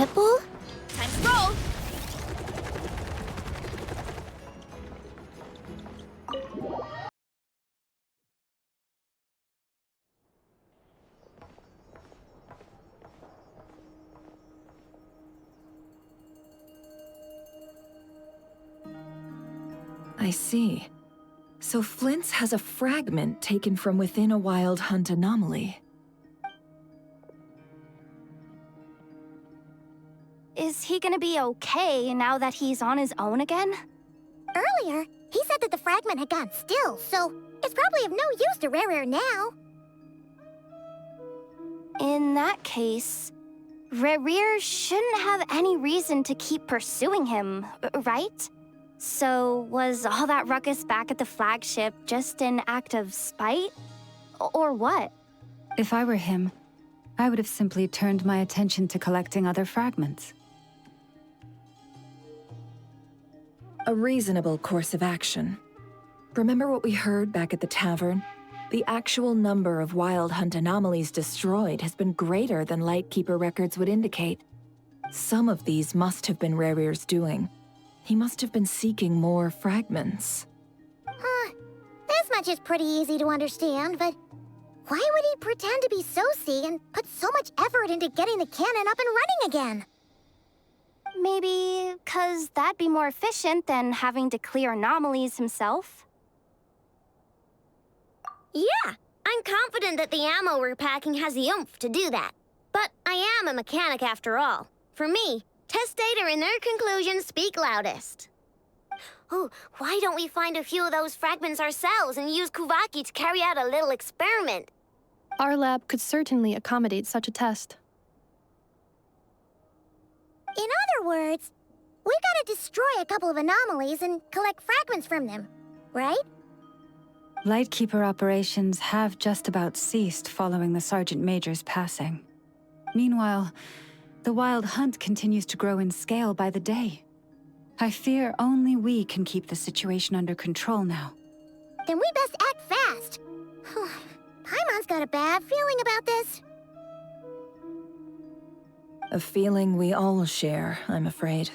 incredible? Time to roll! I see. So Flint's has a fragment taken from within a Wild Hunt anomaly. Is he gonna be okay now that he's on his own again? Earlier, he said that the fragment had gone still, so it's probably of no use to Rare now. In that case, Rare shouldn't have any reason to keep pursuing him, right? So was all that ruckus back at the flagship just an act of spite? Or what? If I were him, I would have simply turned my attention to collecting other fragments. A reasonable course of action. Remember what we heard back at the tavern? The actual number of Wild Hunt anomalies destroyed has been greater than Lightkeeper records would indicate. Some of these must have been Rare's doing. He must have been seeking more fragments. This much is pretty easy to understand, but why would he pretend to be Soci and put so much effort into getting the cannon up and running again? Maybe 'cause that'd be more efficient than having to clear anomalies himself? Yeah, I'm confident that the ammo we're packing has the oomph to do that. But I am a mechanic after all. For me, test data and their conclusions speak loudest. Oh, why don't we find a few of those fragments ourselves and use Kuvaki to carry out a little experiment? Our lab could certainly accommodate such a test. In other words, we gotta destroy a couple of anomalies and collect fragments from them, right? Lightkeeper operations have just about ceased following the Sergeant Major's passing. Meanwhile, the Wild Hunt continues to grow in scale by the day. I fear only we can keep the situation under control now. Then we best act fast. Paimon's got a bad feeling about this. A feeling we all share, I'm afraid.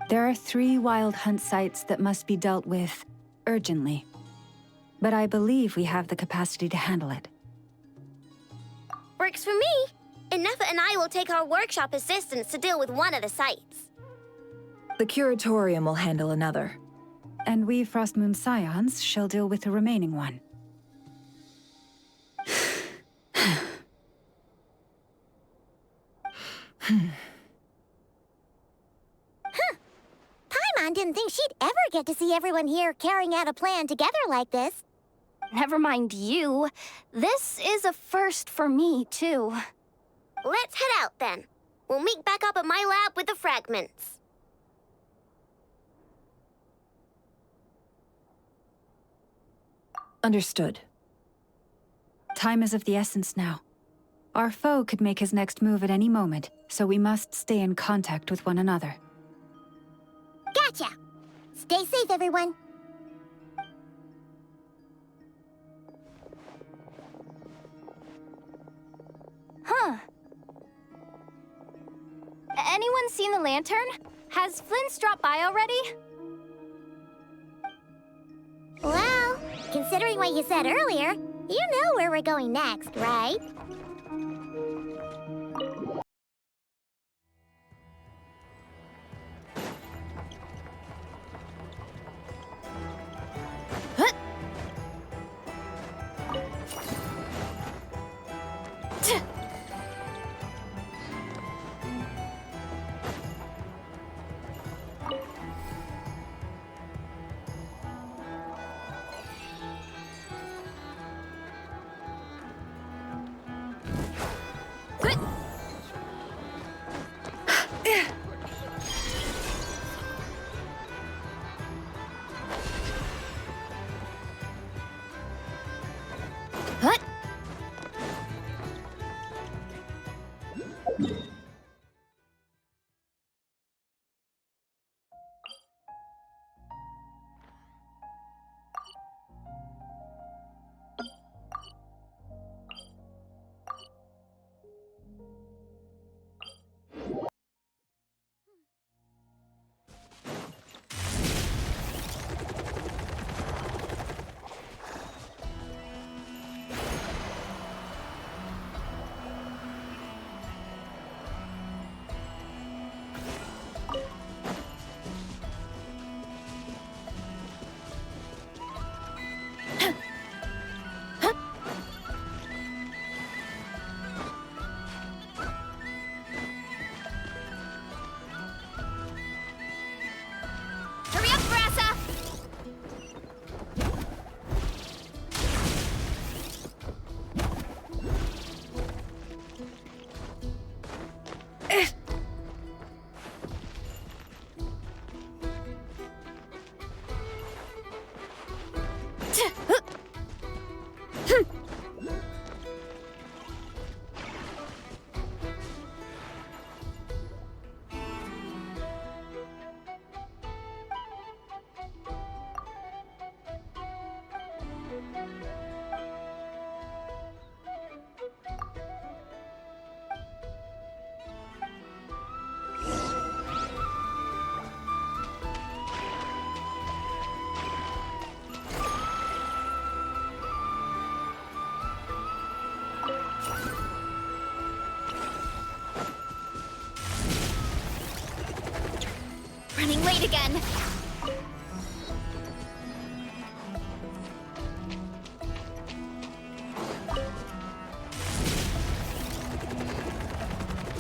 There are 3 Wild Hunt sites that must be dealt with urgently. But I believe we have the capacity to handle it. Works for me. Ineffa and I will take our workshop assistants to deal with one of the sites. The Curatorium will handle another. And we Frostmoon Scions shall deal with the remaining one. Paimon didn't think she'd ever get to see everyone here carrying out a plan together like this. Never mind you. This is a first for me, too. Let's head out then. We'll meet back up at my lab with the fragments. Understood. Time is of the essence now. Our foe could make his next move at any moment, so we must stay in contact with one another. Gotcha! Stay safe, everyone. Huh. Anyone seen the lantern? Has Flint's dropped by already? Well, considering what you said earlier, you know where we're going next, right? Hurry up, Grassa! Running late again.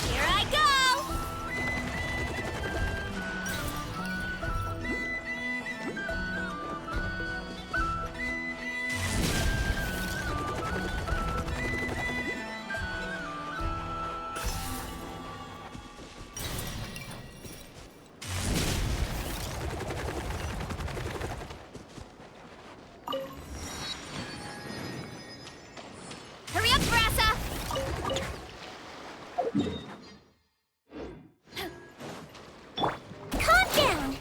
Here I go! Hurry up, Grassa! Calm down!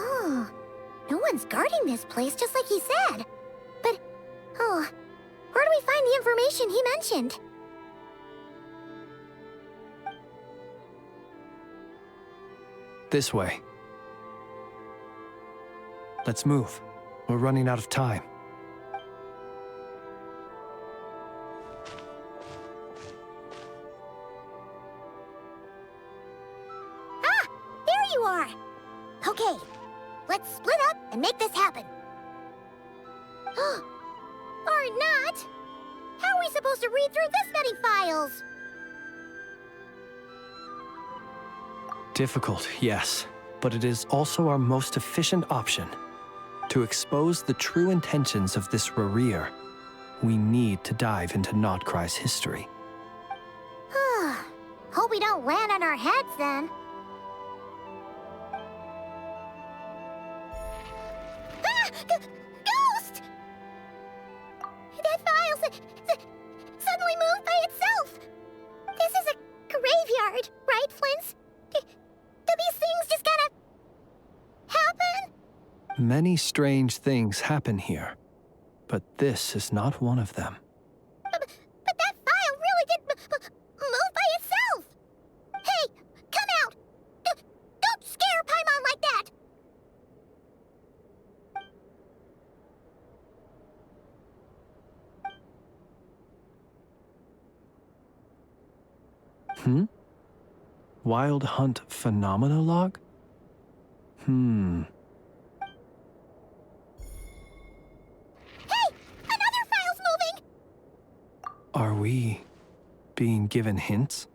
Oh, no one's guarding this place just like he said. But, oh, where do we find the information he mentioned? This way. Let's move. We're running out of time. Ah, there you are. Okay, let's split up and make this happen. Or not. How are we supposed to read through this many files? Difficult, yes, but it is also our most efficient option. To expose the true intentions of this Rereer, we need to dive into Notcry's history. Hope we don't land on our heads then. Ah! Ghost! That file suddenly moved by itself. This is a graveyard, right, Flint? Do these things just kind of happen? Many strange things happen here, but this is not one of them. But that file really did move by itself. Hey, come out! Don't scare Paimon like that! Hmm? Wild Hunt Phenomena Log? Hey! Another file's moving! Are we being given hints?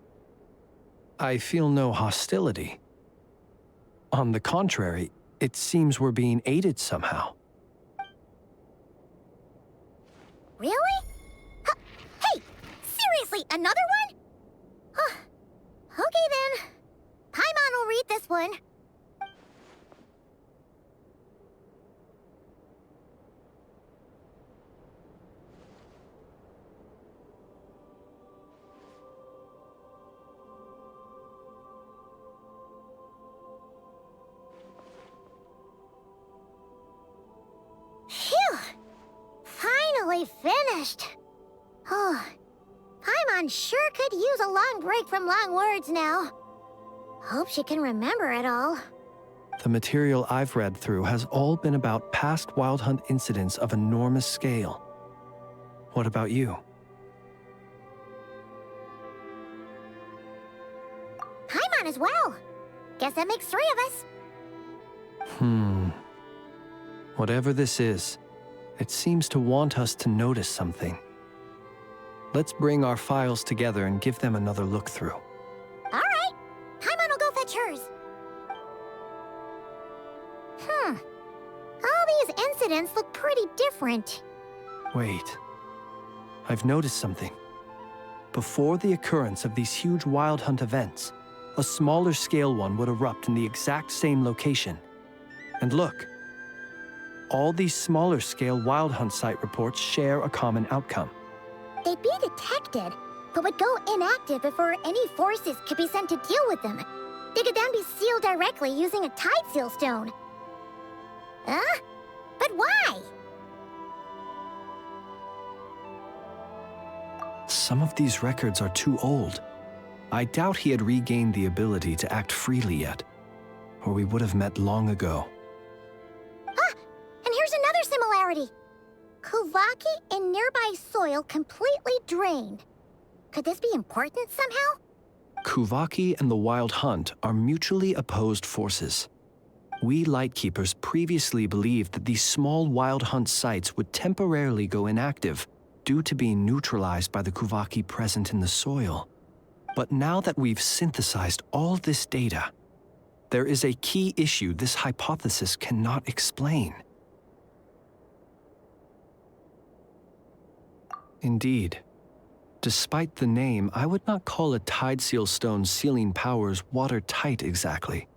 I feel no hostility. On the contrary, it seems we're being aided somehow. Really? Hey! Seriously, another one? Okay then. Paimon will read this one. Phew! Finally finished. Oh, Paimon sure could use a long break from long words now. Hope she can remember it all. The material I've read through has all been about past Wild Hunt incidents of enormous scale. What about you? Paimon as well. Guess that makes 3 of us. Whatever this is, it seems to want us to notice something. Let's bring our files together and give them another look through. All right. Paimon will go fetch hers. All these incidents look pretty different. Wait. I've noticed something. Before the occurrence of these huge Wild Hunt events, a smaller scale one would erupt in the exact same location. And look. All these smaller scale Wild Hunt site reports share a common outcome. They'd be detected, but would go inactive before any forces could be sent to deal with them. They could then be sealed directly using a tide seal stone. Huh? But why? Some of these records are too old. I doubt he had regained the ability to act freely yet, or we would have met long ago. And here's another similarity. Kuvaki in nearby soil completely drained. Could this be important somehow? Kuvaki and the Wild Hunt are mutually opposed forces. We Lightkeepers previously believed that these small Wild Hunt sites would temporarily go inactive due to being neutralized by the Kuvaki present in the soil. But now that we've synthesized all this data, there is a key issue this hypothesis cannot explain. Indeed. Despite the name, I would not call a tide seal stone's sealing powers watertight exactly.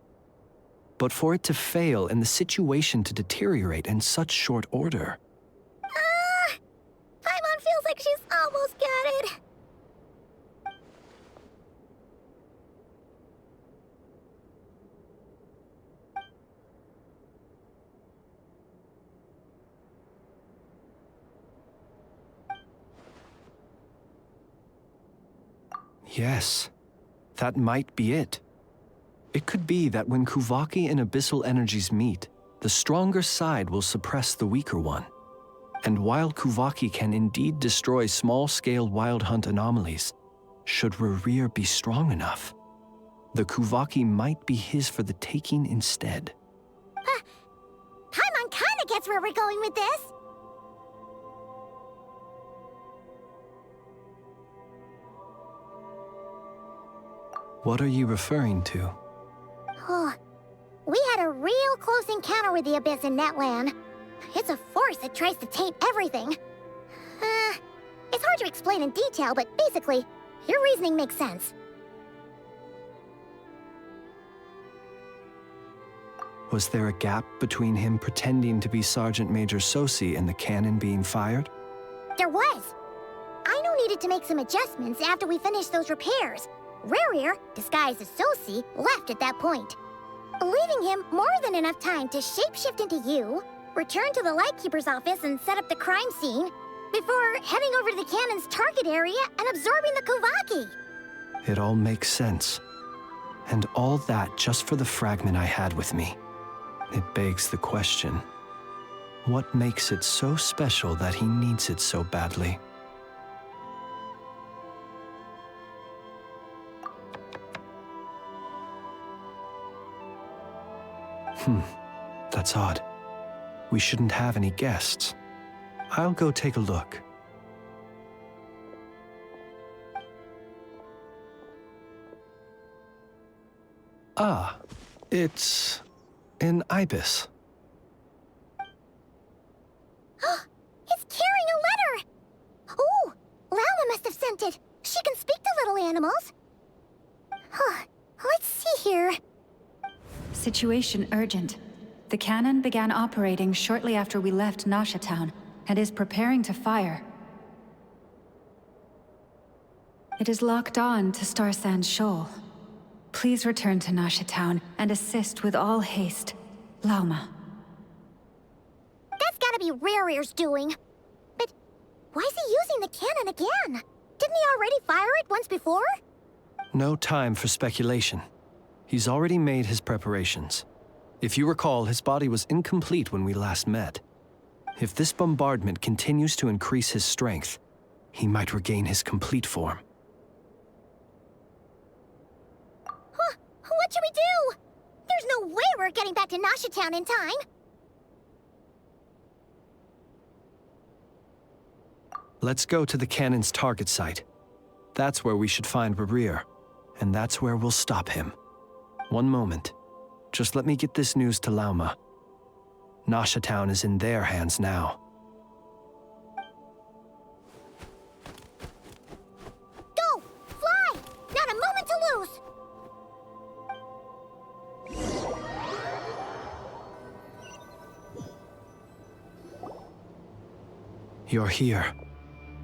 But for it to fail and the situation to deteriorate in such short order. Paimon feels like she's almost got it. Yes, that might be it. It could be that when Kuvaki and abyssal energies meet, the stronger side will suppress the weaker one. And while Kuvaki can indeed destroy small-scale Wild Hunt anomalies, should Rerir be strong enough, the Kuvaki might be his for the taking instead. Paimon kinda gets where we're going with this. What are you referring to? Oh, we had a real close encounter with the Abyss in Netland. It's a force that tries to taint everything. It's hard to explain in detail, but basically, your reasoning makes sense. Was there a gap between him pretending to be Sergeant Major Sosi and the cannon being fired? There was. Aino needed to make some adjustments after we finished those repairs. Rerir, disguised as Sosi, left at that point, leaving him more than enough time to shapeshift into you, return to the Lightkeeper's office and set up the crime scene, before heading over to the cannon's target area and absorbing the Kuvaki. It all makes sense. And all that just for the fragment I had with me. It begs the question, what makes it so special that he needs it so badly? That's odd. We shouldn't have any guests. I'll go take a look. Ah, it's an ibis. It's carrying a letter! Oh, Lala must have sent it. She can speak to little animals. Let's see here. Situation urgent. The cannon began operating shortly after we left Nasha Town and is preparing to fire. It is locked on to Star Sand Shoal. Please return to Nasha Town and assist with all haste. Lauma. That's gotta be Rare's doing. But why is he using the cannon again? Didn't he already fire it once before? No time for speculation. He's already made his preparations. If you recall, his body was incomplete when we last met. If this bombardment continues to increase his strength, he might regain his complete form. What should we do? There's no way we're getting back to Nasha Town in time. Let's go to the cannon's target site. That's where we should find Rare, and that's where we'll stop him. One moment. Just let me get this news to Lauma. Nasha Town is in their hands now. Go! Fly! Not a moment to lose! You're here,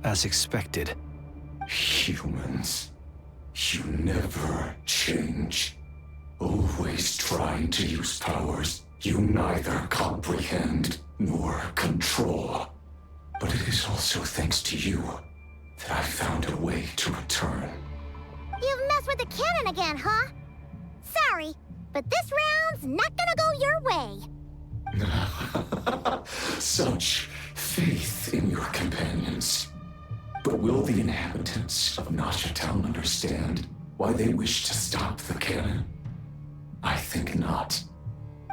as expected. Humans, you never change. Always trying to use powers you neither comprehend nor control. But it is also thanks to you that I found a way to return. You've messed with the cannon again, huh? Sorry, but this round's not gonna go your way. Such faith in your companions. But will the inhabitants of Nasha Town understand why they wish to stop the cannon? I think not.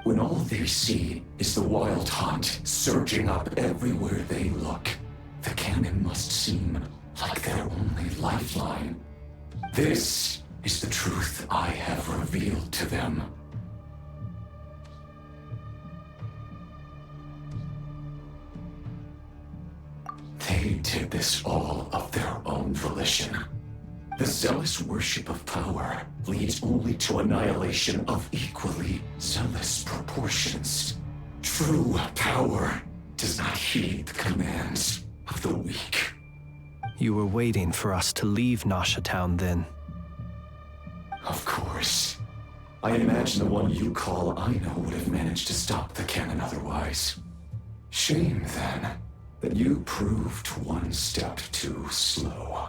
When all they see is the wild hunt surging up everywhere they look, the cannon must seem like their only lifeline. This is the truth I have revealed to them. They did this all of their own volition. The zealous worship of power leads only to annihilation of equally zealous proportions. True power does not heed the commands of the weak. You were waiting for us to leave Nasha Town then. Of course. I imagine the one you call Aino would have managed to stop the cannon otherwise. Shame, then, that you proved one step too slow.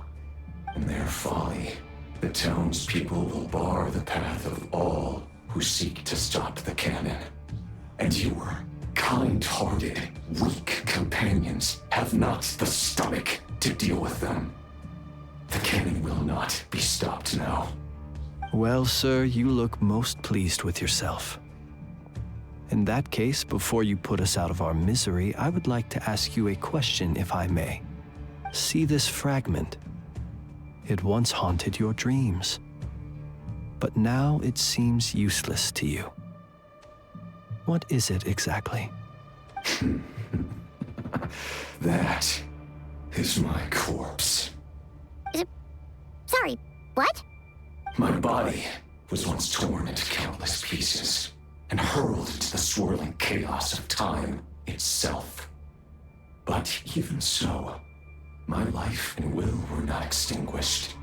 In their folly, the townspeople will bar the path of all who seek to stop the cannon. And your kind-hearted, weak companions have not the stomach to deal with them. The cannon will not be stopped now. Well, sir, you look most pleased with yourself. In that case, before you put us out of our misery, I would like to ask you a question, if I may. See this fragment? It once haunted your dreams, but now it seems useless to you. What is it exactly? That is my corpse. Sorry, what? My body was once torn into countless pieces and hurled into the swirling chaos of time itself. But even so, my life and will were not extinguished.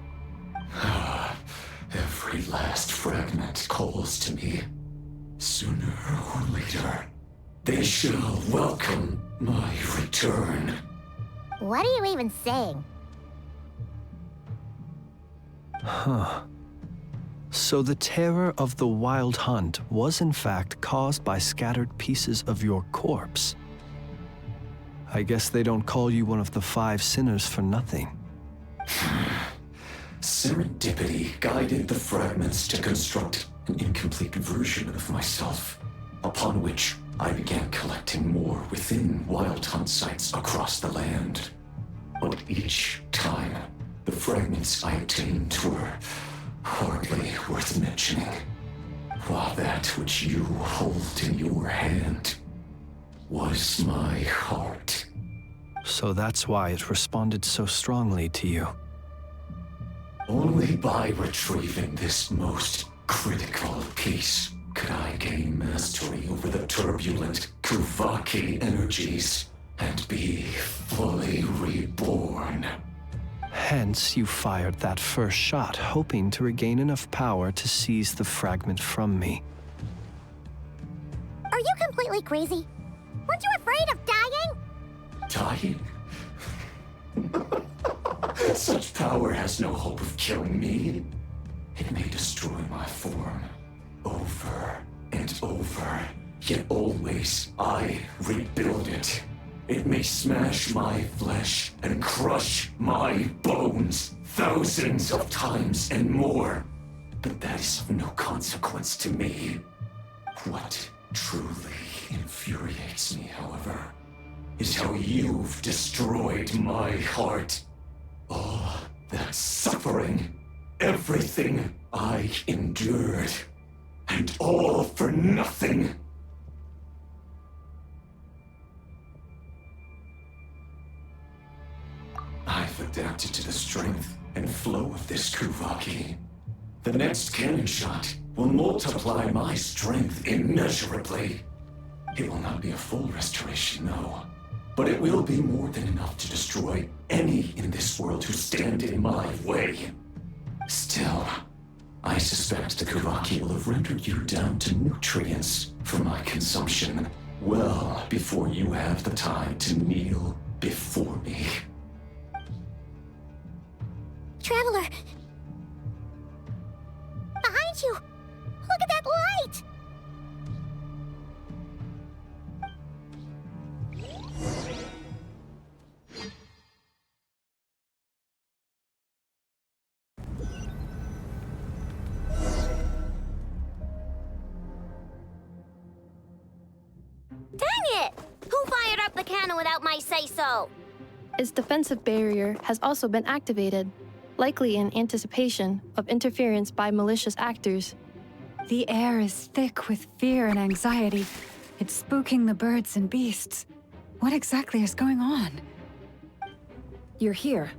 Every last fragment calls to me. Sooner or later, they shall welcome my return. What are you even saying? Huh. So the terror of the wild hunt was in fact caused by scattered pieces of your corpse. I guess they don't call you one of the 5 sinners for nothing. Serendipity guided the fragments to construct an incomplete version of myself. upon which I began collecting more within Wild Hunt sites across the land. But each time, the fragments I obtained were hardly worth mentioning, while that which you hold in your hand was my heart. So that's why it responded so strongly to you. Only by retrieving this most critical piece could I gain mastery over the turbulent Kuvaki energies and be fully reborn. Hence, you fired that first shot, hoping to regain enough power to seize the fragment from me. Are you completely crazy? Weren't you afraid of dying? Dying? Such power has no hope of killing me. It may destroy my form over and over, yet always I rebuild it. It may smash my flesh and crush my bones thousands of times and more, but that is of no consequence to me. What truly infuriates me, however, is how you've destroyed my heart. All that suffering, everything I endured, and all for nothing. I've adapted to the strength and flow of this Kuvaki. The next cannon shot will multiply my strength immeasurably. It will not be a full restoration, no. But it will be more than enough to destroy any in this world who stand in my way. Still, I suspect the Kuvaki will have rendered you down to nutrients for my consumption well before you have the time to kneel before me. Traveler! Behind you! Look at that light! Dang it! Who fired up the cannon without my say-so? Its defensive barrier has also been activated, likely in anticipation of interference by malicious actors. The air is thick with fear and anxiety. It's spooking the birds and beasts. What exactly is going on? You're here.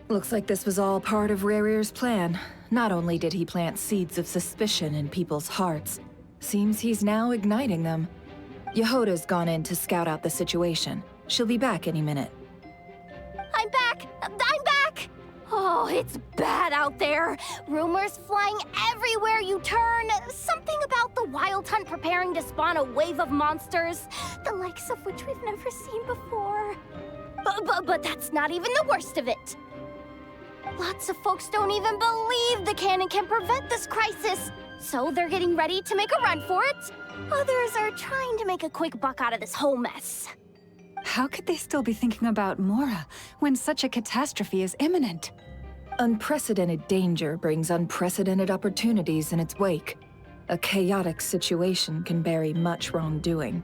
Looks like this was all part of Rerir's plan. Not only did he plant seeds of suspicion in people's hearts, seems he's now igniting them. Yehoda's gone in to scout out the situation. She'll be back any minute. I'm back! I'm back! Oh, it's bad out there. Rumors flying everywhere you turn. Something about the Wild Hunt preparing to spawn a wave of monsters, the likes of which we've never seen before. But that's not even the worst of it. Lots of folks don't even believe the cannon can prevent this crisis, so they're getting ready to make a run for it. Others are trying to make a quick buck out of this whole mess. How could they still be thinking about Mora when such a catastrophe is imminent? Unprecedented danger brings unprecedented opportunities in its wake. A chaotic situation can bury much wrongdoing.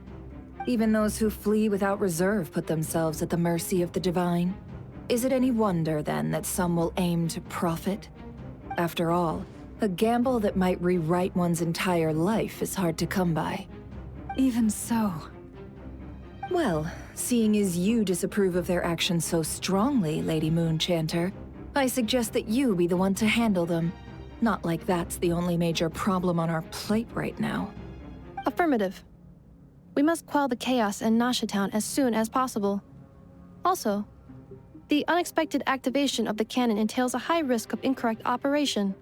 Even those who flee without reserve put themselves at the mercy of the divine. Is it any wonder, then, that some will aim to profit? After all, a gamble that might rewrite one's entire life is hard to come by. Even so. Well, seeing as you disapprove of their actions so strongly, Lady Moonchanter, I suggest that you be the one to handle them. Not like that's the only major problem on our plate right now. Affirmative. We must quell the chaos in Nasha Town as soon as possible. Also, the unexpected activation of the cannon entails a high risk of incorrect operation.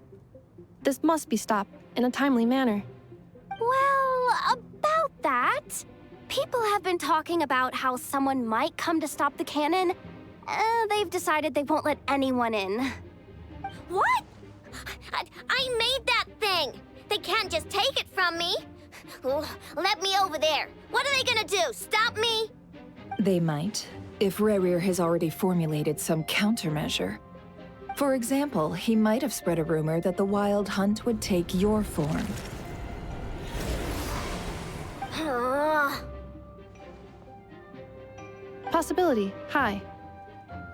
This must be stopped in a timely manner. Well, about that, people have been talking about how someone might come to stop the cannon. They've decided they won't let anyone in. What? I made that thing! They can't just take it from me! Let me over there! What are they gonna do? Stop me? They might, if Rerir has already formulated some countermeasure. For example, he might have spread a rumor that the Wild Hunt would take your form. Possibility high.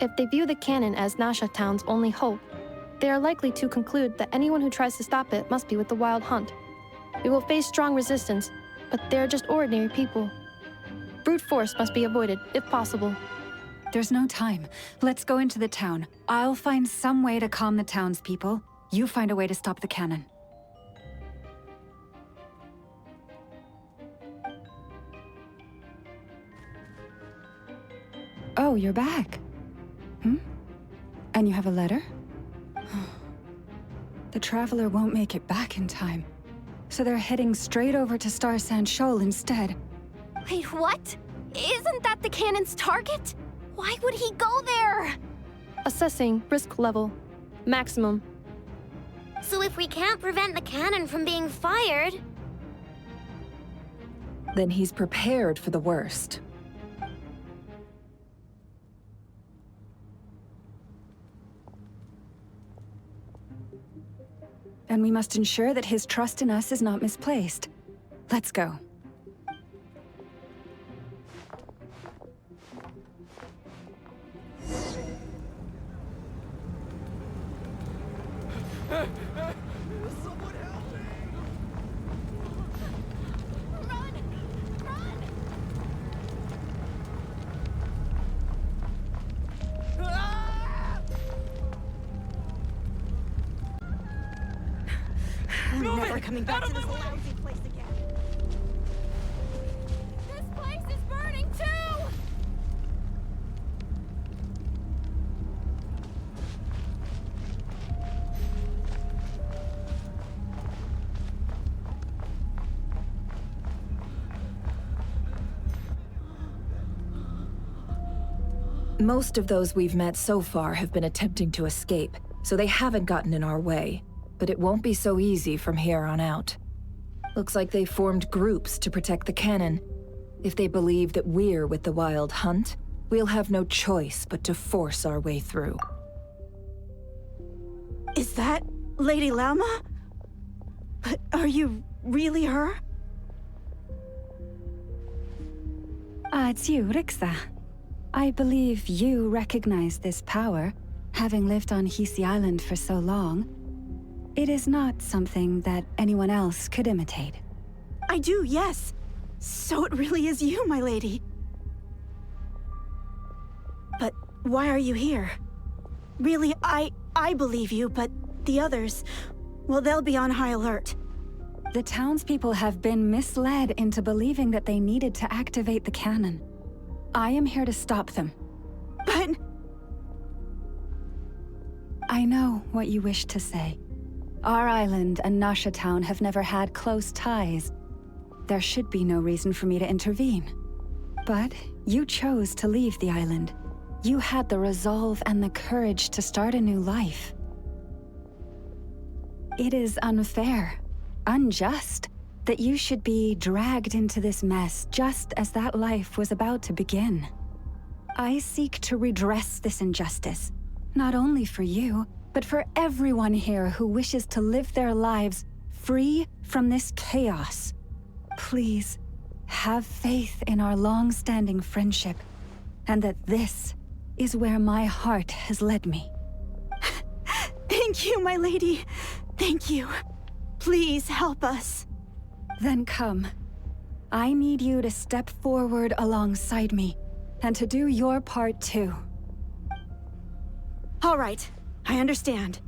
If they view the cannon as Nasha Town's only hope, they are likely to conclude that anyone who tries to stop it must be with the Wild Hunt. We will face strong resistance, but they're just ordinary people. Brute force must be avoided, if possible. There's no time. Let's go into the town. I'll find some way to calm the townspeople. You find a way to stop the cannon. Oh, you're back. And you have a letter? The Traveler won't make it back in time. So they're heading straight over to Star Sand Shoal instead. Wait, what? Isn't that the cannon's target? Why would he go there? Assessing risk level. Maximum. So if we can't prevent the cannon from being fired... Then he's prepared for the worst. And we must ensure that his trust in us is not misplaced. Let's go. I'm never coming back to this lousy place again. This place is burning too! Most of those we've met so far have been attempting to escape, so they haven't gotten in our way. But it won't be so easy from here on out. Looks like they formed groups to protect the cannon. If they believe that we're with the Wild Hunt, we'll have no choice but to force our way through. Is that Lady Lalma? But are you really her? It's you, Rixa. I believe you recognize this power, having lived on Hisi Island for so long. It is not something that anyone else could imitate. I do, yes. So it really is you, my lady. But why are you here? Really, I believe you, but the others, well, they'll be on high alert. The townspeople have been misled into believing that they needed to activate the cannon. I am here to stop them. But... I know what you wish to say. Our island and Nasha Town have never had close ties. There should be no reason for me to intervene. But you chose to leave the island. You had the resolve and the courage to start a new life. It is unfair, unjust, that you should be dragged into this mess just as that life was about to begin. I seek to redress this injustice, not only for you, but for everyone here who wishes to live their lives free from this chaos. Please, have faith in our long-standing friendship, and that this is where my heart has led me. Thank you, my lady. Thank you. Please help us. Then come. I need you to step forward alongside me, and to do your part too. All right. I understand.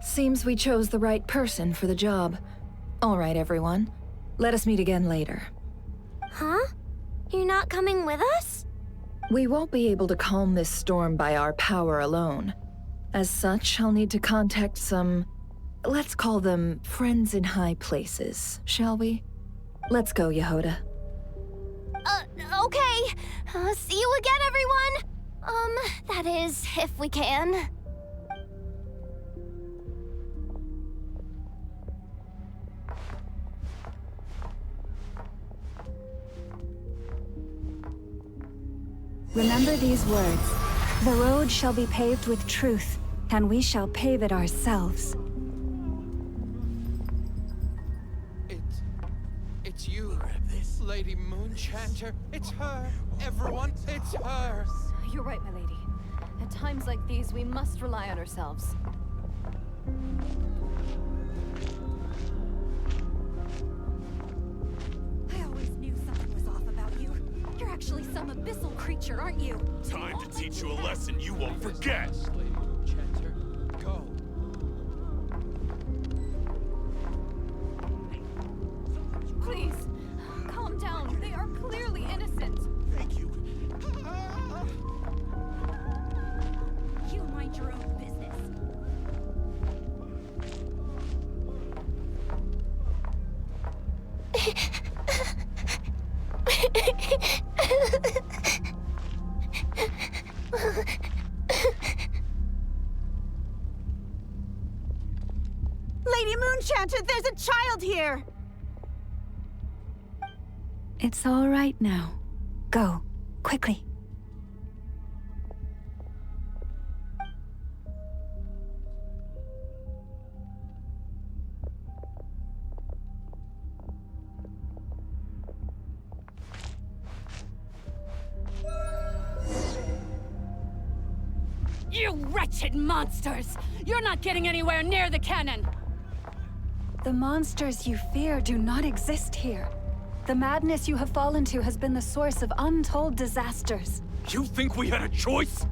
Seems we chose the right person for the job. All right, everyone. Let us meet again later. Huh? You're not coming with us? We won't be able to calm this storm by our power alone. As such, I'll need to contact some... let's call them friends in high places, shall we? Let's go, Yehoda. Okay. See you again, everyone! That is, if we can. Remember these words. The road shall be paved with truth, and we shall pave it ourselves. It's you, Lady Moonchanter. It's her. Everyone, it's her. You're right, my lady. At times like these, we must rely on ourselves. I always knew something was off about you. You're actually some abyssal creature, aren't you? Time to teach you a lesson you won't forget. Lady Moonchanter, go. Please, calm down. They are clearly innocent. Thank you. You mind your own business. Lady Moonchanter, there's a child here! It's all right now. Go, quickly. You wretched monsters! You're not getting anywhere near the cannon! The monsters you fear do not exist here. The madness you have fallen to has been the source of untold disasters. You think we had a choice?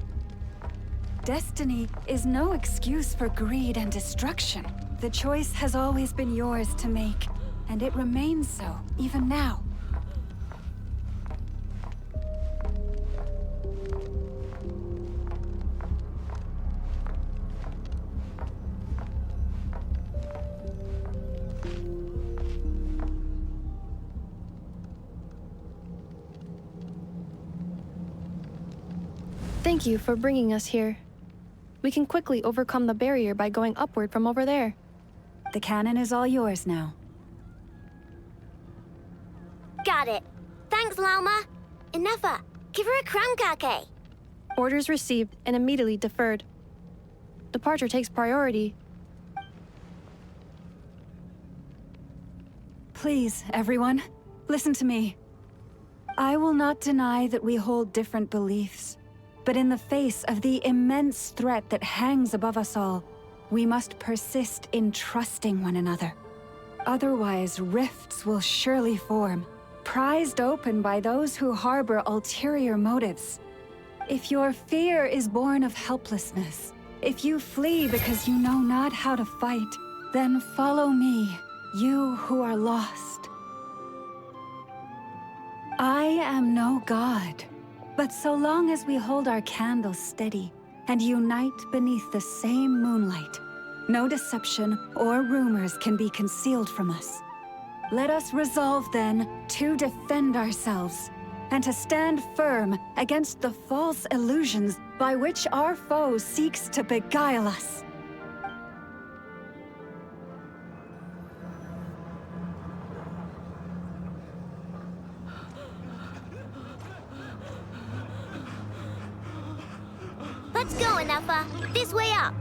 Destiny is no excuse for greed and destruction. The choice has always been yours to make, and it remains so, even now. Thank you for bringing us here. We can quickly overcome the barrier by going upward from over there. The cannon is all yours now. Got it. Thanks, Lauma. Enougha, give her a crown cake. Orders received and immediately deferred. Departure takes priority. Please, everyone, listen to me. I will not deny that we hold different beliefs. But in the face of the immense threat that hangs above us all, we must persist in trusting one another. Otherwise, rifts will surely form, prized open by those who harbor ulterior motives. If your fear is born of helplessness, if you flee because you know not how to fight, then follow me, you who are lost. I am no god. But so long as we hold our candles steady and unite beneath the same moonlight, no deception or rumors can be concealed from us. Let us resolve then to defend ourselves and to stand firm against the false illusions by which our foe seeks to beguile us. Let's go, Enougha. This way up.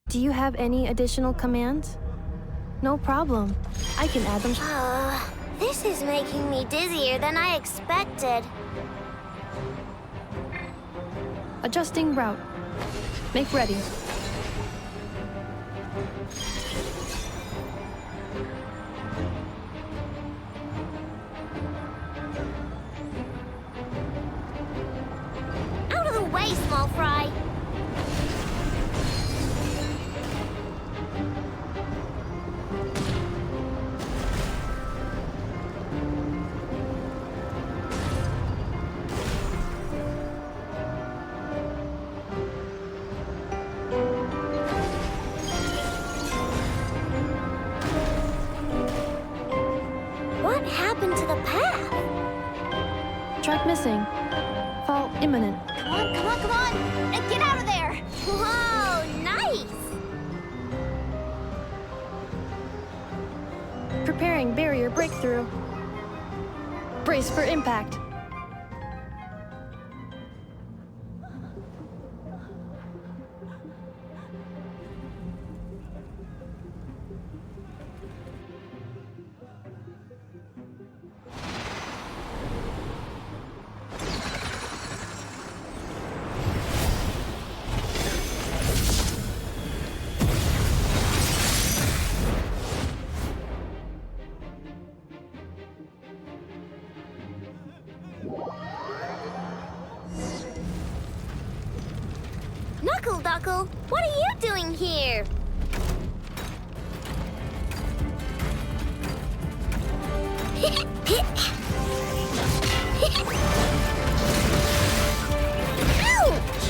Do you have any additional commands? No problem. I can add them. This is making me dizzier than I expected. Adjusting route. Make ready. Out of the way, small fry. What happened to the path? Track missing. Fall imminent. Come on, come on, come on! And get out of there! Whoa, nice! Preparing barrier breakthrough. Brace for impact. Knuckle Duckle, what are you doing here? Ouch!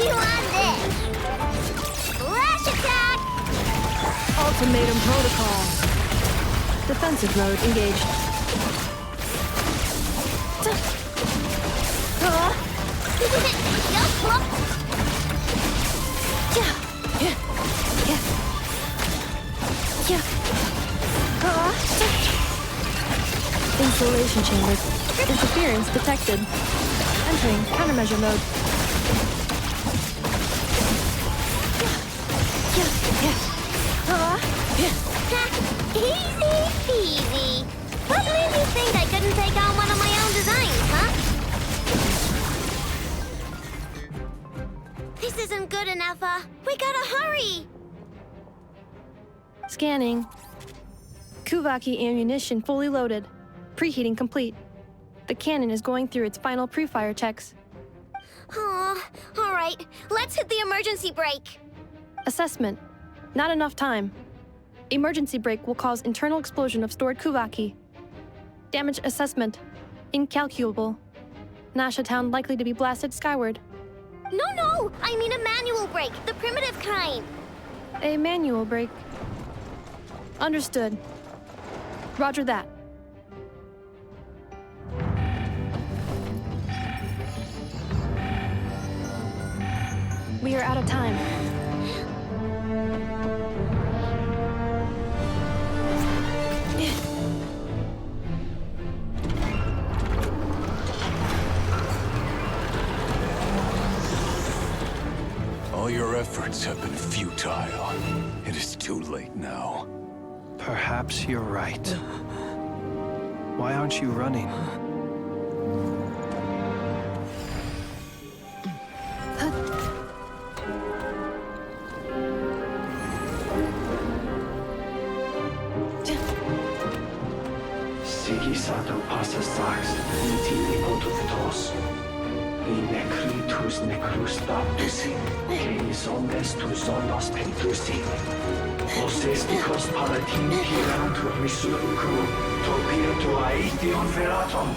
You on this? Flash attack! Ultimatum protocol. Defensive mode engaged. Installation chamber. Interference detected. Entering countermeasure mode. Easy peasy. What made you think I couldn't take on one of my own designs, huh? This isn't good enough, we gotta hurry! Scanning. Kuvaki ammunition fully loaded. Preheating complete. The cannon is going through its final pre-fire checks. Aw, alright, let's hit the emergency brake. Assessment. Not enough time. Emergency brake will cause internal explosion of stored Kuvaki. Damage assessment. Incalculable. Nasha Town likely to be blasted skyward. No, I mean a manual brake, the primitive kind. A manual brake. Understood. Roger that. We are out of time. All your efforts have been futile. It is too late now. Perhaps you're right. Why aren't you running? Sigisato passa sax, nitili potuvitos. I necritus necrus baptusi, que omnes tu sonos pentusi. Os esticos palatin pirantur misulucru, topirtu aethion veratum.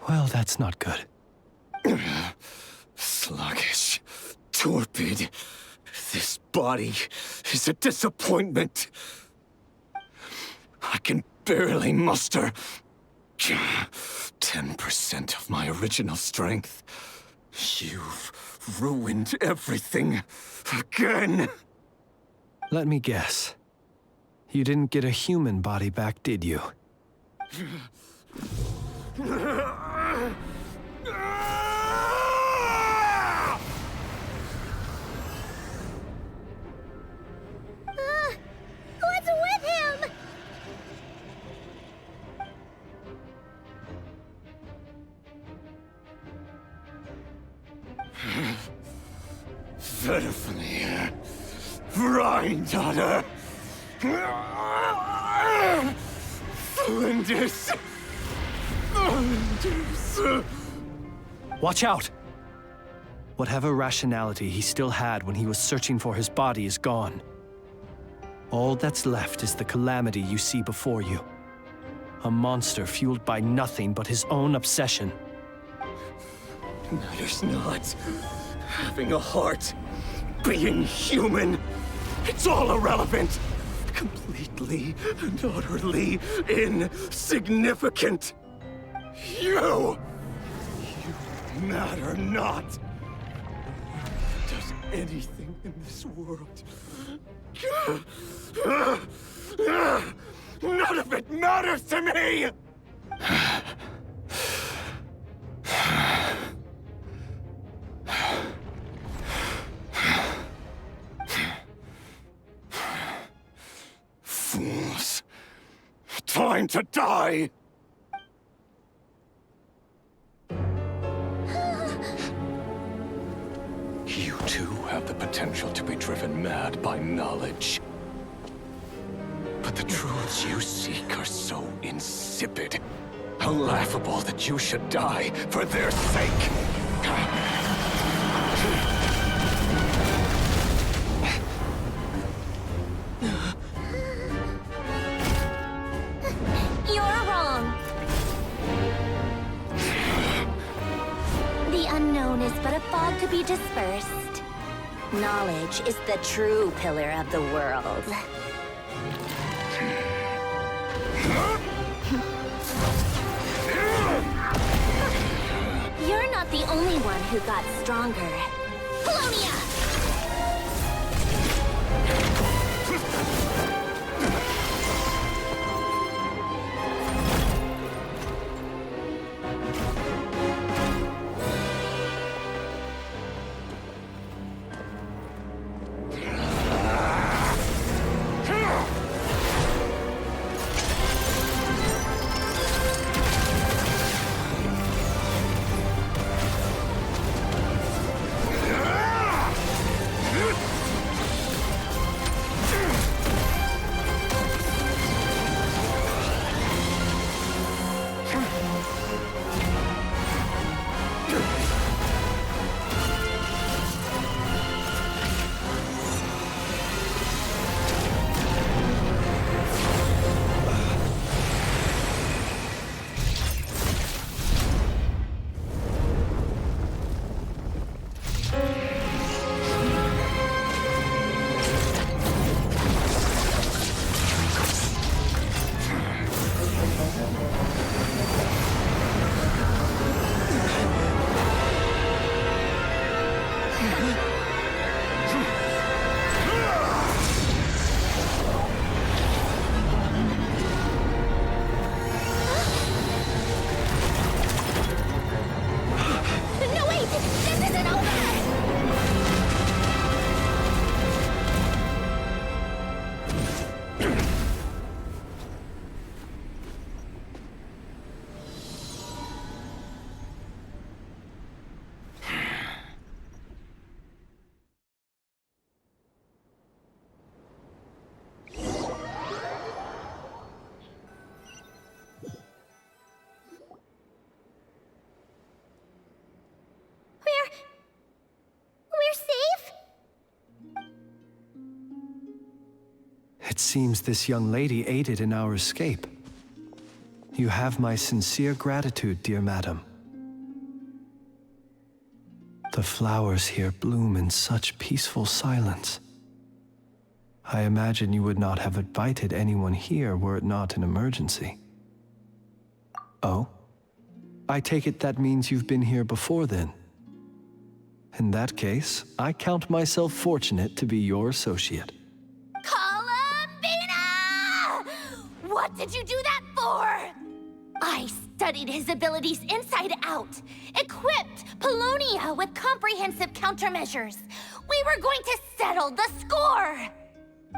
Well, that's not good. Sluggish. Torpid. This body is a disappointment. I can barely muster 10% of my original strength. You've ruined everything again. Let me guess. You didn't get a human body back, did you? What's with him? Verfnir, Rheindaughter, Flinders. Watch out! Whatever rationality he still had when he was searching for his body is gone. All that's left is the calamity you see before you. A monster fueled by nothing but his own obsession. Matters not. Having a heart, being human, it's all irrelevant. Completely and utterly insignificant. You matter not. Does anything in this world. None of it matters to me! Fools. Time to die! You too have the potential to be driven mad by knowledge. But the truths you seek are so insipid, how laughable that you should die for their sake. You're wrong. The unknown is but a fog to be dispersed. Knowledge is the true pillar of the world. You're not the only one who got stronger. Polonia! We're safe? It seems this young lady aided in our escape. You have my sincere gratitude, dear madam. The flowers here bloom in such peaceful silence. I imagine you would not have invited anyone here were it not an emergency. Oh? I take it that means you've been here before then. In that case, I count myself fortunate to be your associate. Columbina! What did you do that for? I studied his abilities inside out, equipped Polonia with comprehensive countermeasures. We were going to settle the score!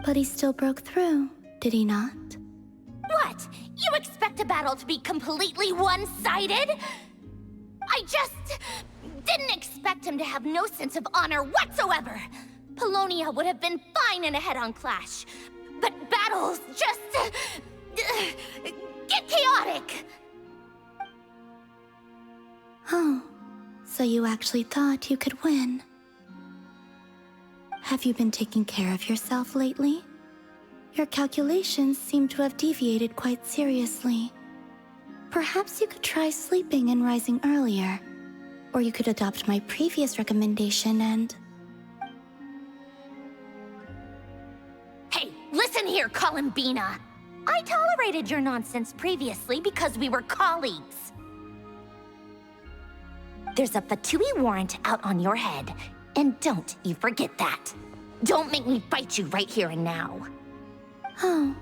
But he still broke through, did he not? What? You expect a battle to be completely one-sided? I just didn't expect him to have no sense of honor whatsoever. Polonia would have been fine in a head-on clash, but battles just get chaotic. Oh, so you actually thought you could win. Have you been taking care of yourself lately? Your calculations seem to have deviated quite seriously. Perhaps you could try sleeping and rising earlier. Or you could adopt my previous recommendation and... Hey, listen here, Columbina. I tolerated your nonsense previously because we were colleagues. There's a Fatui warrant out on your head, and don't you forget that. Don't make me fight you right here and now. Oh,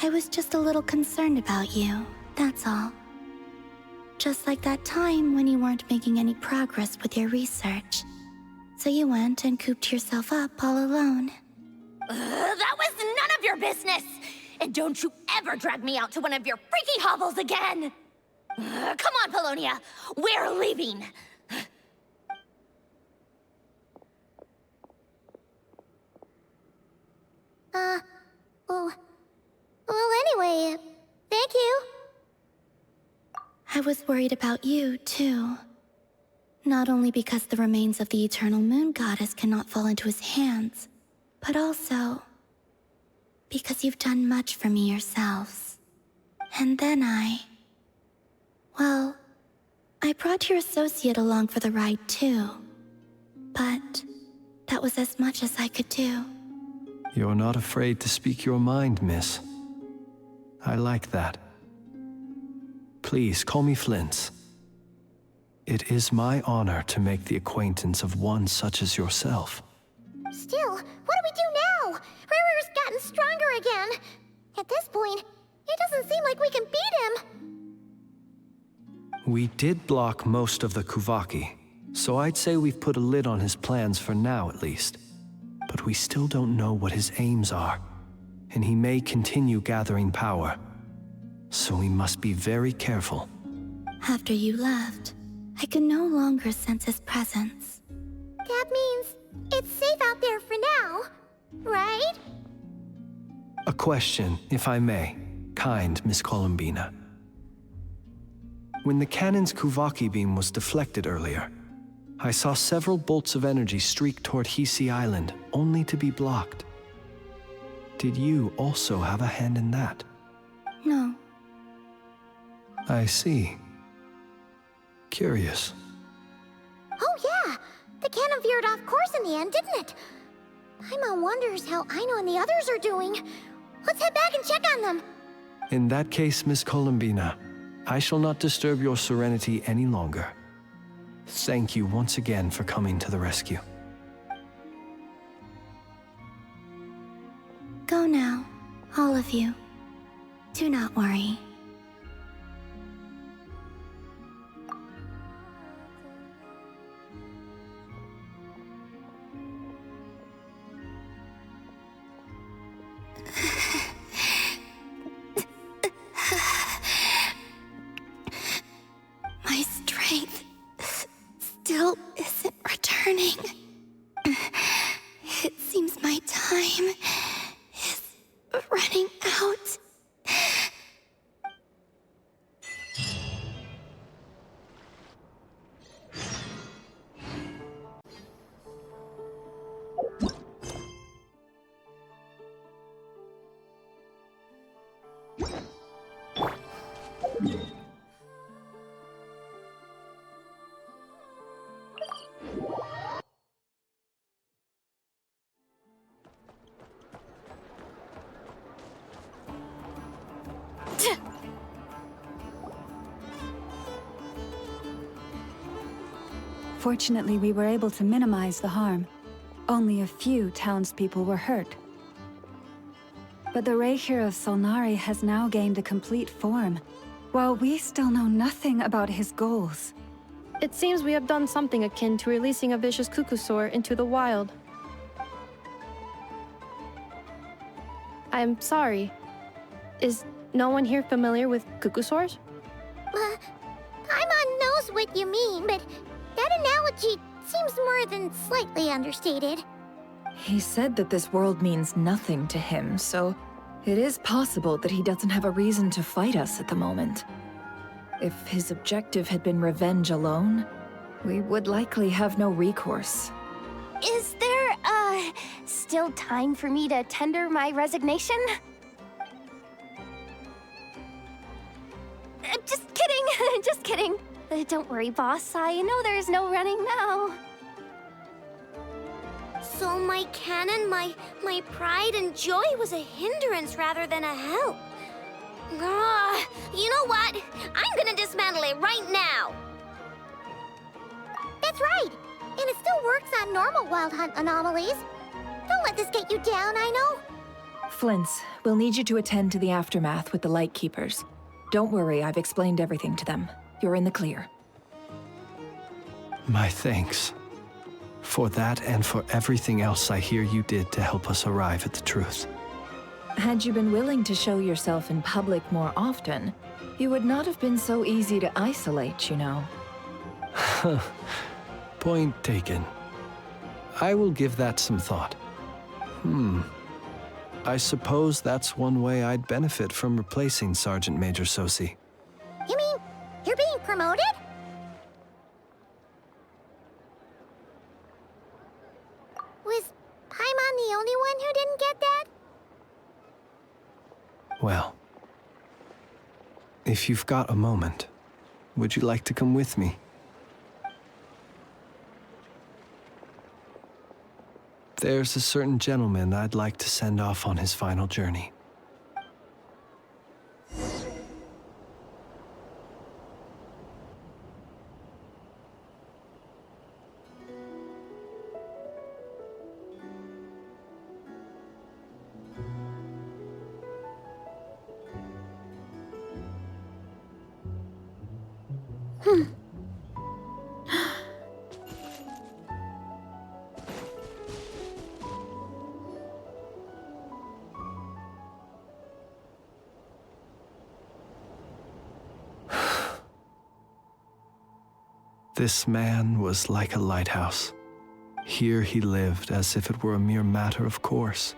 I was just a little concerned about you, that's all. Just like that time when you weren't making any progress with your research. So you went and cooped yourself up all alone. That was none of your business! And don't you ever drag me out to one of your freaky hovels again! Come on, Polonia! We're leaving! Well, anyway, thank you. I was worried about you, too. Not only because the remains of the Eternal Moon Goddess cannot fall into his hands, but also because you've done much for me yourselves. And then well, I brought your associate along for the ride, too. But that was as much as I could do. You're not afraid to speak your mind, miss. I like that. Please, call me Flint's. It is my honor to make the acquaintance of one such as yourself. Still, what do we do now? Rarer's gotten stronger again. At this point, it doesn't seem like we can beat him. We did block most of the Kuvaki, so I'd say we've put a lid on his plans for now at least. But we still don't know what his aims are, and he may continue gathering power. So we must be very careful. After you left, I could no longer sense his presence. That means it's safe out there for now, right? A question, if I may, kind Miss Columbina. When the cannon's Kuvaki beam was deflected earlier, I saw several bolts of energy streak toward Hisi Island, only to be blocked. Did you also have a hand in that? No. I see. Curious. Oh yeah, the cannon veered off course in the end, didn't it? Paimon wonders how Aino and the others are doing. Let's head back and check on them. In that case, Miss Columbina, I shall not disturb your serenity any longer. Thank you once again for coming to the rescue. Go now, all of you. Do not worry. My strength still isn't returning. It seems my time is running out. Fortunately, we were able to minimize the harm. Only a few townspeople were hurt. But the Reikir of Solnari has now gained a complete form, while we still know nothing about his goals. It seems we have done something akin to releasing a vicious Kukusaur into the wild. I am sorry. Is no one here familiar with Kukusaurs? Paimon knows what you mean, but that analogy seems more than slightly understated. He said that this world means nothing to him, so it is possible that he doesn't have a reason to fight us at the moment. If his objective had been revenge alone, we would likely have no recourse. Is there, still time for me to tender my resignation? Just kidding, just kidding. Don't worry, boss. I know there's no running now. So my cannon, my pride and joy was a hindrance rather than a help. You know what? I'm gonna dismantle it right now. That's right. And it still works on normal wild hunt anomalies. Don't let this get you down, I know. Flints, we'll need you to attend to the aftermath with the Lightkeepers. Don't worry, I've explained everything to them. You're in the clear. My thanks. For that and for everything else I hear you did to help us arrive at the truth. Had you been willing to show yourself in public more often, you would not have been so easy to isolate, you know. Point taken. I will give that some thought. I suppose that's one way I'd benefit from replacing Sergeant Major Sosi. You mean you're being promoted? Was Paimon the only one who didn't get that? Well, if you've got a moment, would you like to come with me? There's a certain gentleman I'd like to send off on his final journey. This man was like a lighthouse. Here he lived as if it were a mere matter of course,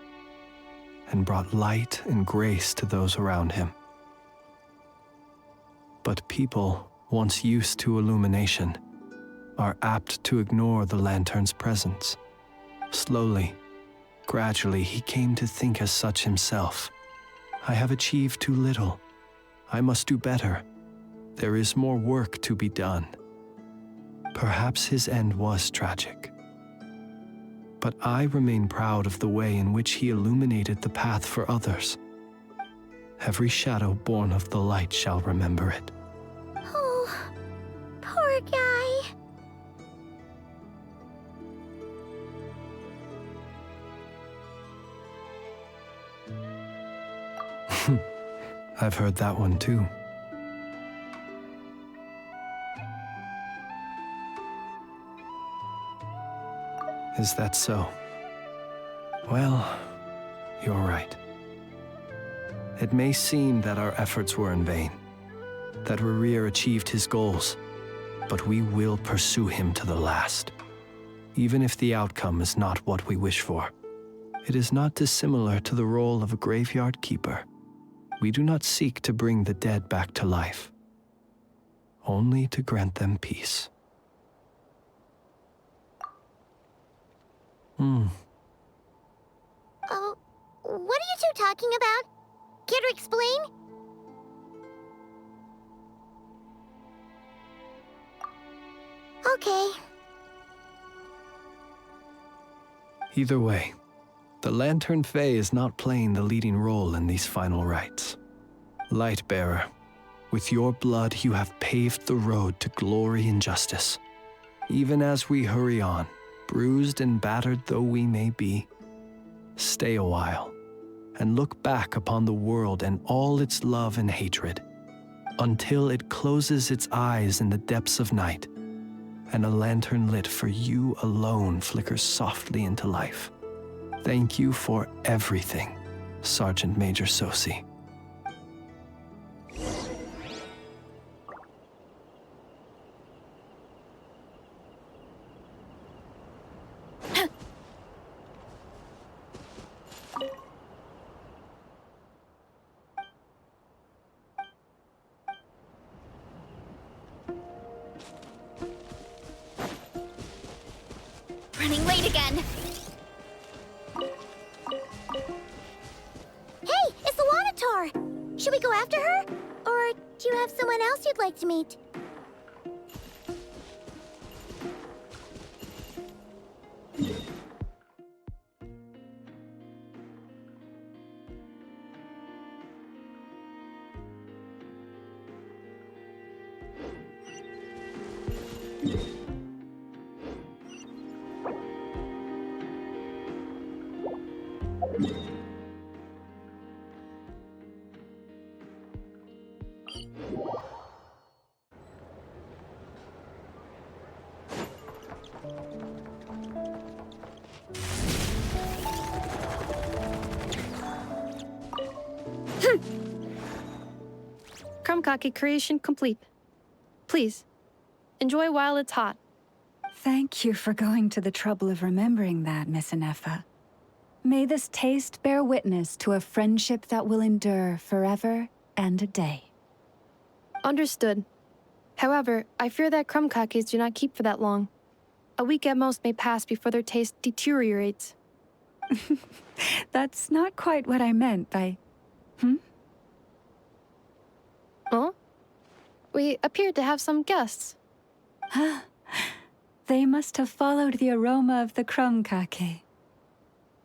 and brought light and grace to those around him. But people, once used to illumination, are apt to ignore the lantern's presence. Slowly, gradually, he came to think as such himself. I have achieved too little. I must do better. There is more work to be done. Perhaps his end was tragic. But I remain proud of the way in which he illuminated the path for others. Every shadow born of the light shall remember it. Oh, poor guy. I've heard that one too. Is that so? Well, you're right. It may seem that our efforts were in vain, that Rerir achieved his goals, but we will pursue him to the last, even if the outcome is not what we wish for. It is not dissimilar to the role of a graveyard keeper. We do not seek to bring the dead back to life, only to grant them peace. Oh, what are you two talking about? Care to explain? Okay. Either way, the Lantern Fae is not playing the leading role in these final rites. Lightbearer, with your blood you have paved the road to glory and justice. Even as we hurry on, bruised and battered though we may be, stay a while and look back upon the world and all its love and hatred, until it closes its eyes in the depths of night, and a lantern lit for you alone flickers softly into life. Thank you for everything, Sergeant Major Sosi. Running late again. Hey, it's the Lanatar! Should we go after her? Or do you have someone else you'd like to meet? Krumkake creation complete. Please, enjoy while it's hot. Thank you for going to the trouble of remembering that, Miss Anefa. May this taste bear witness to a friendship that will endure forever and a day. Understood. However, I fear that krumkakes do not keep for that long. A week at most may pass before their taste deteriorates. That's not quite what I meant by... Huh? We appear to have some guests. They must have followed the aroma of the krumkake.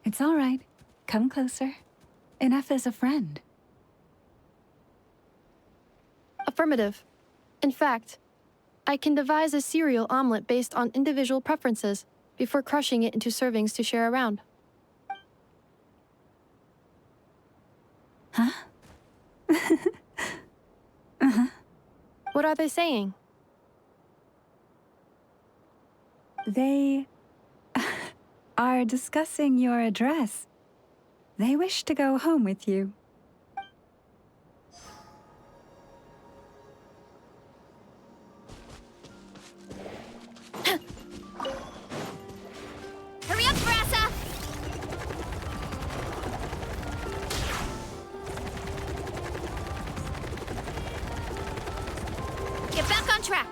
It's all right. Come closer. Anefa's a friend. Affirmative. In fact, I can devise a cereal omelet based on individual preferences before crushing it into servings to share around. Huh? What are they saying? They are discussing your address. They wish to go home with you. Hurry up, Brassa! Get back on track!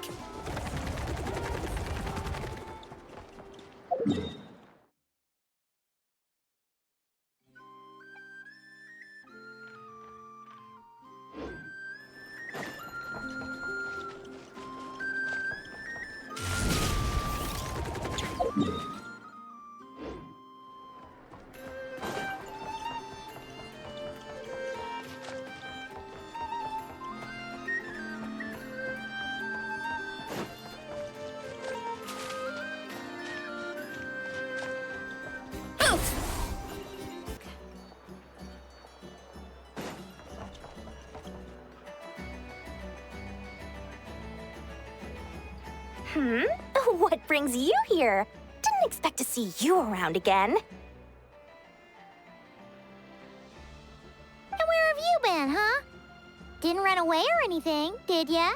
What brings you here? Didn't expect to see you around again. And where have you been, huh? Didn't run away or anything, did ya?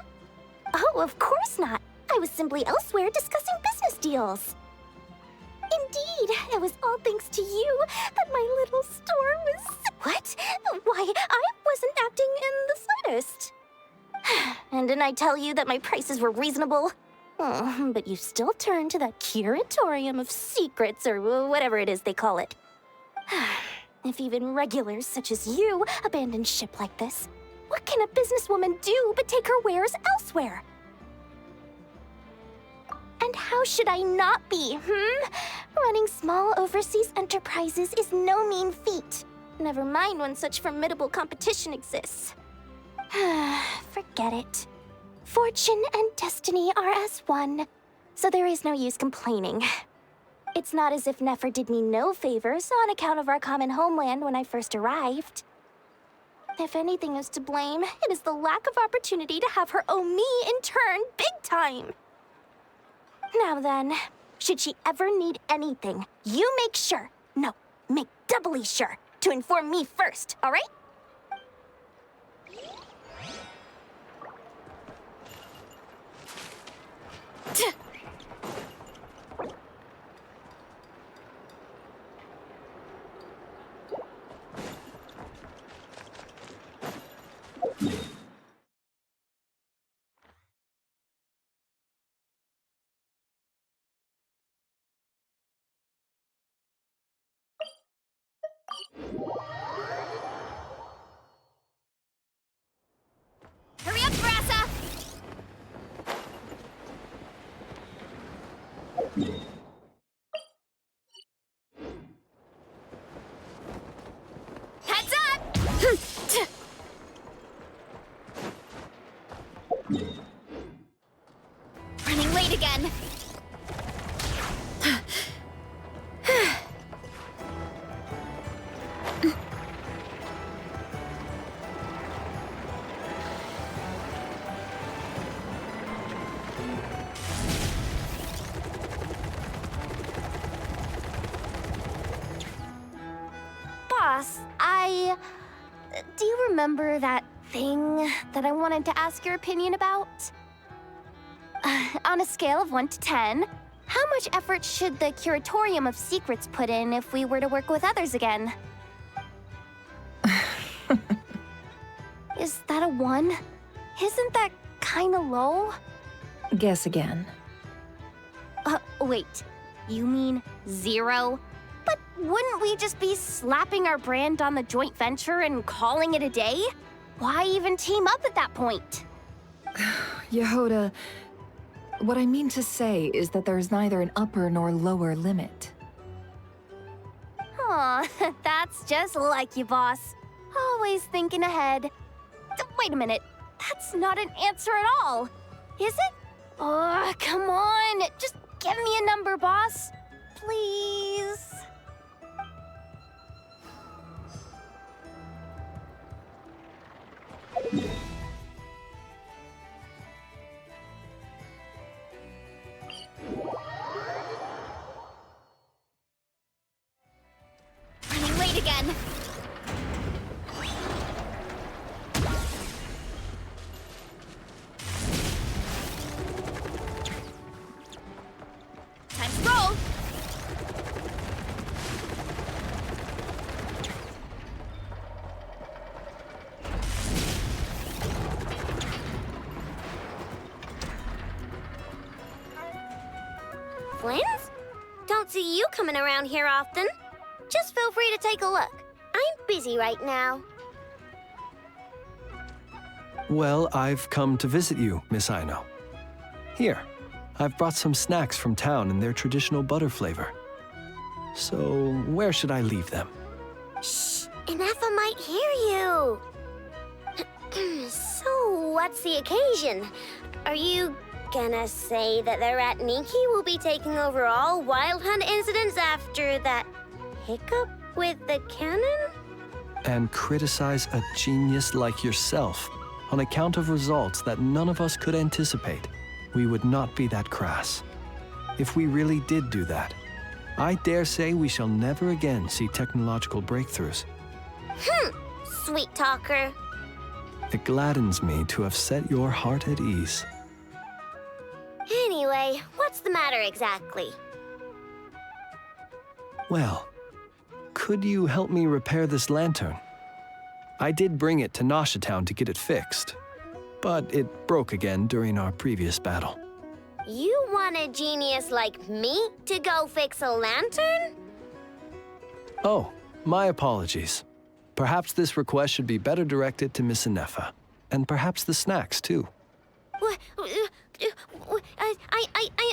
Oh, of course not. I was simply elsewhere discussing business deals. Indeed, it was all thanks to you that my little store was... What? Why, I wasn't acting in the slightest. And didn't I tell you that my prices were reasonable? Oh, but you still turn to that curatorium of secrets, or whatever it is they call it. If even regulars such as you abandon ship like this, what can a businesswoman do but take her wares elsewhere? And how should I not be, Running small overseas enterprises is no mean feat. Never mind when such formidable competition exists. Forget it. Fortune and destiny are as one. so there is no use complaining. It's not as if Nefer did me no favors on account of our common homeland when I first arrived. If anything is to blame, it is the lack of opportunity to have her owe me in turn big time. Now then, should she ever need anything, you make sure, no, make doubly sure, to inform me first, all right? Hurry up, Brassa! Heads up! Running late again. Boss, do you remember that thing that I wanted to ask your opinion about? On a scale of 1 to 10, how much effort should the Curatorium of Secrets put in if we were to work with others again? Is that a 1? Isn't that kinda low? Guess again. Wait, you mean 0? But wouldn't we just be slapping our brand on the joint venture and calling it a day? Why even team up at that point? Yehoda, what I mean to say is that there's neither an upper nor lower limit. Aw, that's just like you, boss. Always thinking ahead. Wait a minute, that's not an answer at all. Is it? Oh, come on, just give me a number, boss. Please. Running late again. Time to roll. Flins? Don't see you coming around here often. Just feel free to take a look. I'm busy right now. Well, I've come to visit you, Miss Aino. Here, I've brought some snacks from town in their traditional butter flavor. So, where should I leave them? Shh, Inefa might hear you. So, what's the occasion? Are you gonna say that the Rat Ninki will be taking over all Wild Hunt incidents after that hiccup with the cannon? And criticize a genius like yourself on account of results that none of us could anticipate. We would not be that crass. If we really did do that, I dare say we shall never again see technological breakthroughs. Sweet talker. It gladdens me to have set your heart at ease. Anyway, what's the matter exactly? Well, could you help me repair this lantern? I did bring it to Nashatown to get it fixed, but it broke again during our previous battle. You want a genius like me to go fix a lantern? Oh, my apologies. Perhaps this request should be better directed to Miss Inefa, and perhaps the snacks, too.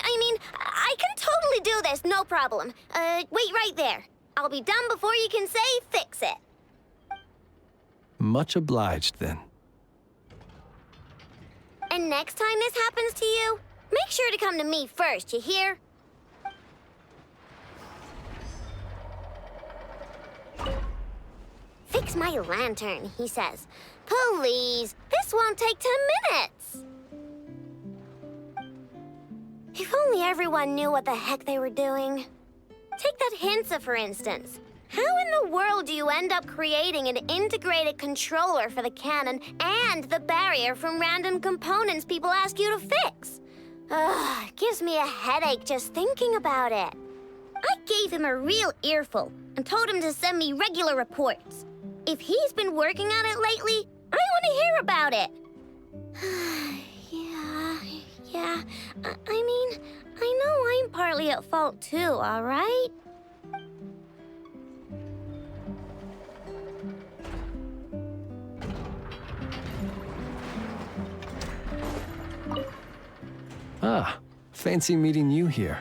I mean, I can totally do this, no problem. Wait right there. I'll be done before you can say fix it. Much obliged, then. And next time this happens to you, Make sure to come to me first, you hear? Fix my lantern, he says. Please, this won't take 10 minutes. If only everyone knew what the heck they were doing. Take that Hinsa, for instance. How in the world do you end up creating an integrated controller for the cannon and the barrier from random components people ask you to fix? Ugh, it gives me a headache just thinking about it. I gave him a real earful and told him to send me regular reports. If he's been working on it lately, I want to hear about it. Yeah. I mean, I know I'm partly at fault too, all right? Ah, fancy meeting you here.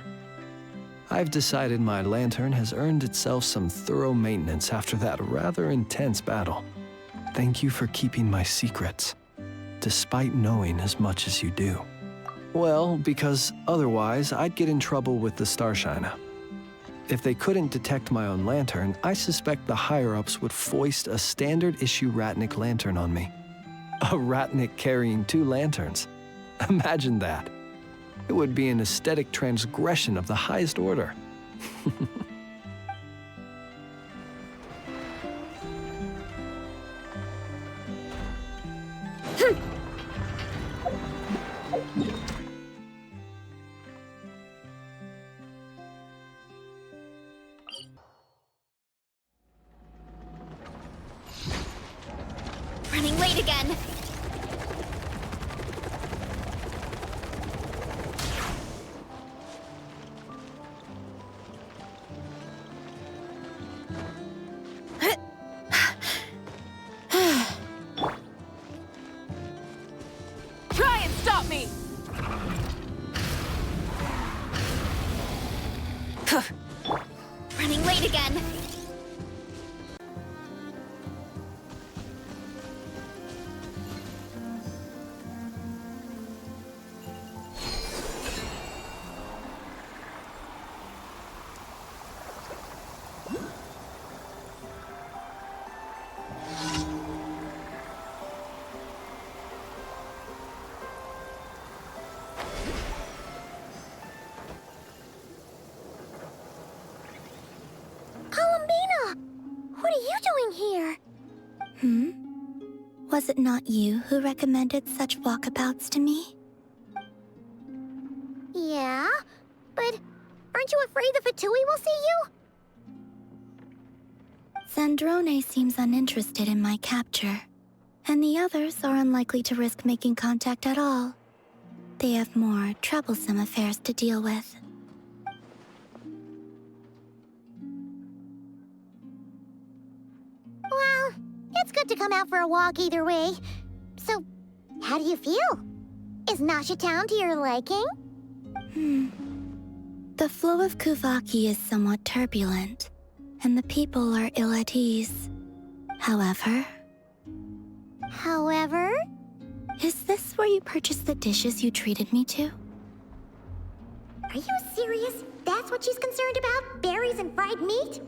I've decided my lantern has earned itself some thorough maintenance after that rather intense battle. Thank you for keeping my secrets, despite knowing as much as you do. Well, because otherwise I'd get in trouble with the Starshiner. If they couldn't detect my own lantern, I suspect the higher-ups would foist a standard-issue Ratnik lantern on me. A Ratnik carrying 2 lanterns. Imagine that. It would be an aesthetic transgression of the highest order. Running late again. Try and stop me! Running late again. What are you doing here? Was it not you who recommended such walkabouts to me? Yeah, but aren't you afraid the Fatui will see you? Zandrone seems uninterested in my capture, and the others are unlikely to risk making contact at all. They have more troublesome affairs to deal with. Well, it's good to come out for a walk either way. So, how do you feel? Is Nasha Town to your liking? The flow of Kuvaki is somewhat turbulent, and the people are ill at ease. However... Is this where you purchased the dishes you treated me to? Are you serious? That's what she's concerned about? Berries and fried meat?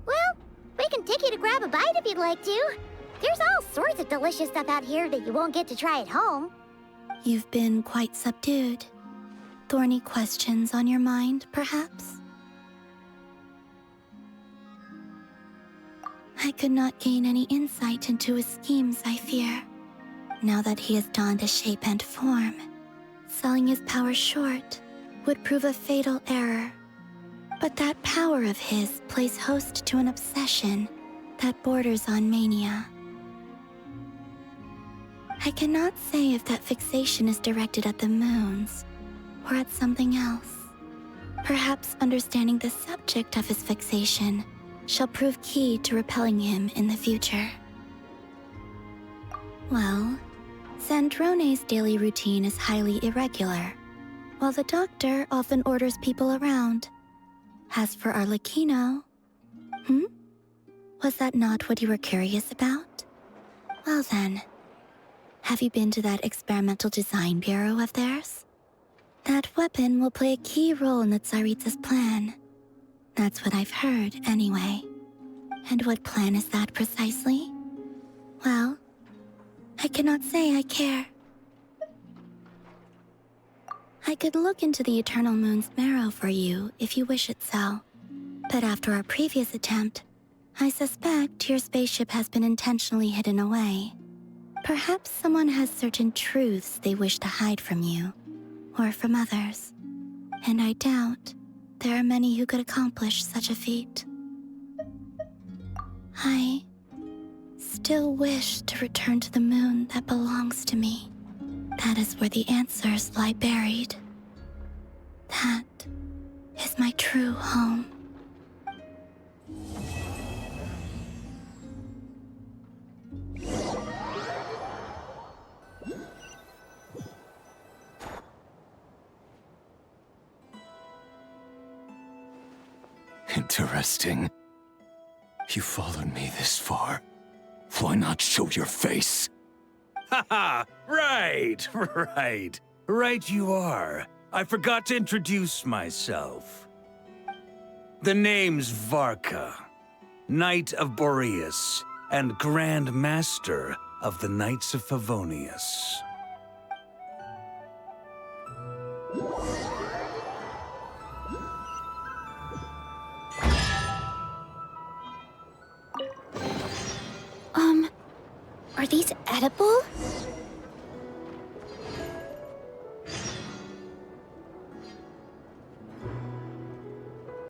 Well, we can take you to grab a bite if you'd like to. There's all sorts of delicious stuff out here that you won't get to try at home. You've been quite subdued. Thorny questions on your mind, perhaps? I could not gain any insight into his schemes, I fear. Now that he has donned a shape and form, selling his power short would prove a fatal error. But that power of his plays host to an obsession that borders on mania. I cannot say if that fixation is directed at the moons or at something else. Perhaps understanding the subject of his fixation shall prove key to repelling him in the future. Well, Zandrone's daily routine is highly irregular, while the doctor often orders people around. As for Arlecchino... Was that not what you were curious about? Well then, have you been to that experimental design bureau of theirs? That weapon will play a key role in the Tsaritsa's plan. That's what I've heard, anyway. And what plan is that precisely? Well, I cannot say I care. I could look into the Eternal Moon's marrow for you if you wish it so. But after our previous attempt, I suspect your spaceship has been intentionally hidden away. Perhaps someone has certain truths they wish to hide from you, or from others. And I doubt there are many who could accomplish such a feat. I still wish to return to the moon that belongs to me. That is where the answers lie buried. That is my true home. Interesting. You followed me this far. Why not show your face? Haha! Right, right. Right you are. I forgot to introduce myself. The name's Varka, Knight of Boreas, and Grand Master of the Knights of Favonius. Are these edible?